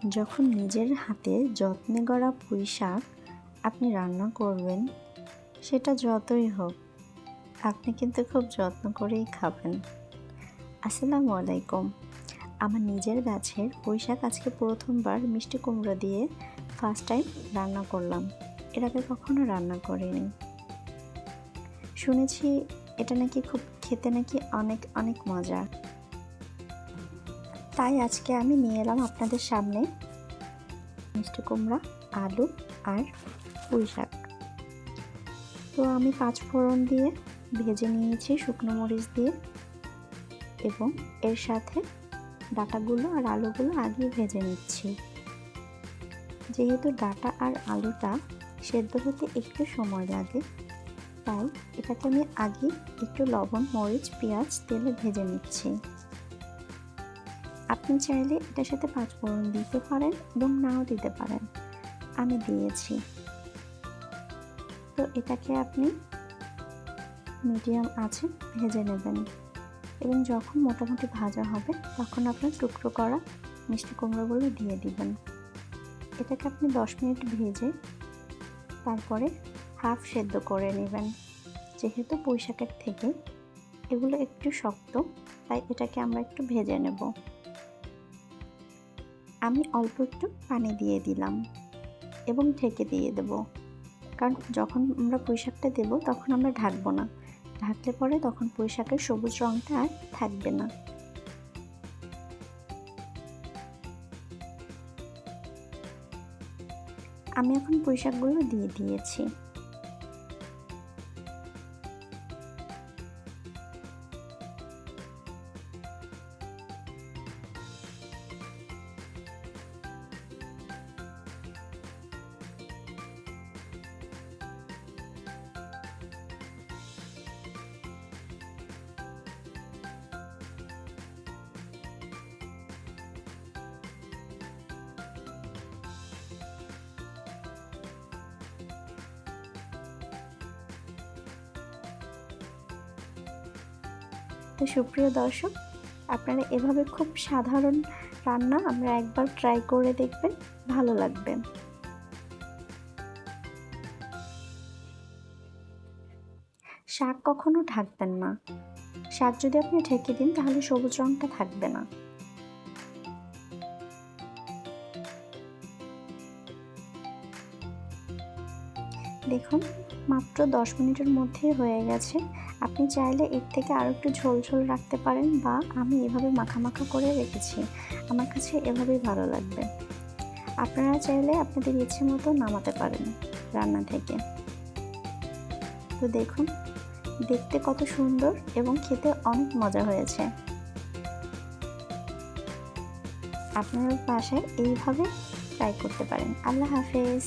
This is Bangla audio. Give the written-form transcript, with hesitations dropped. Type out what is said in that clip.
যখন নিজের হাতে যত্নে গড়া পুঁই শাক আপনি রান্না করবেন, সেটা যতই হোক আপনি কিন্তু খুব যত্ন করেই খাবেন। আসসালামু আলাইকুম। আমার নিজের গাছের পুঁই শাক আজকে প্রথমবার মিষ্টি কুমড়ো দিয়ে ফার্স্ট টাইম রান্না করলাম। এর আগে কখনো রান্না করিনি। শুনেছি এটা নাকি খেতে নাকি অনেক অনেক মজা। তাই আজকে আমি নিয়ে এলাম আপনাদের সামনে মিষ্টি কুমড়া, আলু আর পুঁই শাক। তো আমি 5 ফোড়ন দিয়ে ভেজে নিয়েছি শুকনো মরিচ দিয়ে, এবং এর সাথে ডাঁটাগুলো আর আলুগুলো আগে ভেজে নিচ্ছি। যেহেতু ডাঁটা আর আলুটা সেদ্ধ হতে একটু সময় লাগে, তাই এটাকে আমি আগে একটু লবণ, মরিচ, পেঁয়াজ তেলে ভেজে নিচ্ছি। আপনি চাইলে এটার সাথে 5 ফোড়ন দিতে পারেন এবং নাও দিতে পারেন, আমি দিয়েছি। তো এটাকে আপনি মিডিয়াম আঁচে ভেজে নেবেন, এবং যখন মোটামুটি ভাজা হবে তখন আপনার টুকরো করা মিষ্টি কুমড়োগুলো দিয়ে দিবেন। এটাকে আপনি 10 মিনিট ভেজে তারপরে হাফ সেদ্ধ করে নেবেন। যেহেতু পুঁই শাকের থেকে এগুলো একটু শক্ত, তাই এটাকে আমরা একটু ভেজে নেব। আমি অল্প একটু পানি দিয়ে দিলাম এবং ঢেকে দিয়ে দেব, কারণ যখন আমরা পুঁই শাকটা দেবো তখন আমরা ঢাকবো না। ঢাকলে পরে তখন পুঁই শাকের সবুজ রঙটা আর থাকবে না। আমি এখন পুঁই শাকগুলো দিয়ে দিয়েছি। তো সুপ্রিয় দর্শক, আপনারা এভাবে খুব সাধারণ রান্না আমরা একবার ট্রাই করে দেখবেন, ভালো লাগবে। শাক কখনো ঢাকবেন না। শাক যদি আপনি ঢেকে দিন তাহলে সবুজ রঙটা থাকবে না। দেখুন, মাত্র 10 মিনিটের মধ্যেই হয়ে গেছে। আপনি চাইলে এর থেকে আরও একটু ঝোল ঝোল রাখতে পারেন, বা আমি এভাবে মাখা মাখা করে রেখেছি, আমার কাছে এভাবেই ভালো লাগবে। আপনারা চাইলে আপনাদের ইচ্ছে মতো নামাতে পারেন রান্না থেকে। তো দেখুন, দেখতে কত সুন্দর এবং খেতে অনেক মজা হয়েছে। আপনারা বাসায় এইভাবে ট্রাই করতে পারেন। আল্লাহ হাফেজ।